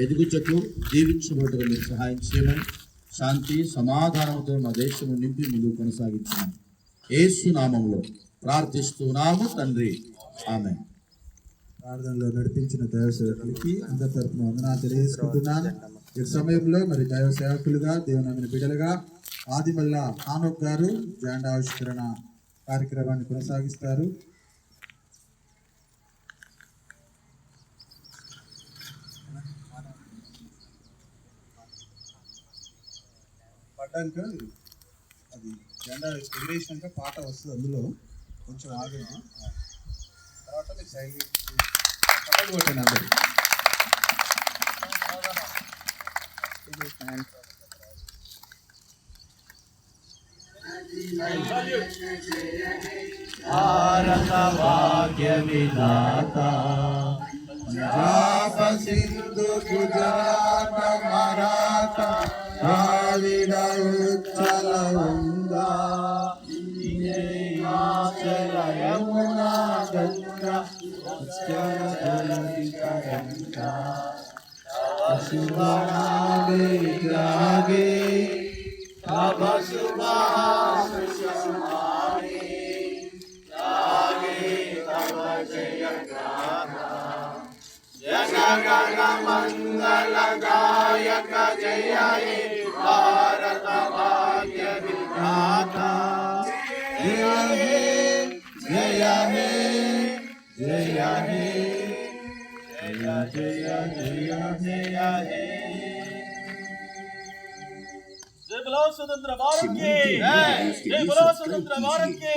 ఎదుగుచకు దీవించబడటకు మీరు సహాయం చేయమని శాంతి సమాధానంతో మా దేశము నింపి ముందుకు కొనసాగించాము. యేసు నామములో ప్రార్థిస్తున్నాము తండ్రి, ఆమేన్. ప్రార్థనలో నడిపించిన దైవ సేవకులకి అందరి తరఫున వందనాలు తెలియజేసుకుంటున్నాను. ఈ సమయంలో మరి దైవ సేవకులుగా దేవుని బిడ్డలుగా ఆదిమల్ల హానోక్ గారు జెండా ఆవిష్కరణ కార్యక్రమాన్ని కొనసాగిస్తారు. పడ్డాక అది జెండా ఎగిరేసినాక పాట వస్తుంది, అందులో కొంచెం ఆగండి, తర్వాత మీరు సైలెంట్ పక్కన కొట్టండి అందరు. భారత భాగ్య విధాత పంజాబ సింధు గుజరాత మరాఠ ద్రావిడ ఉచ్చల గంగా హిమాచల యమునా గంగా ఉచ్చల జలధి తరంగా శుభ నామే జాగే तब सुभाष सुमानी जागे तब जय गाथा जनगण मंगल गायक जय हे भारत भाग्य विधाता जय हे जय हे जय हे जय जय जय हे। जय बोलो स्वतंत्र भारत की जय, जय बोलो स्वतंत्र भारत की।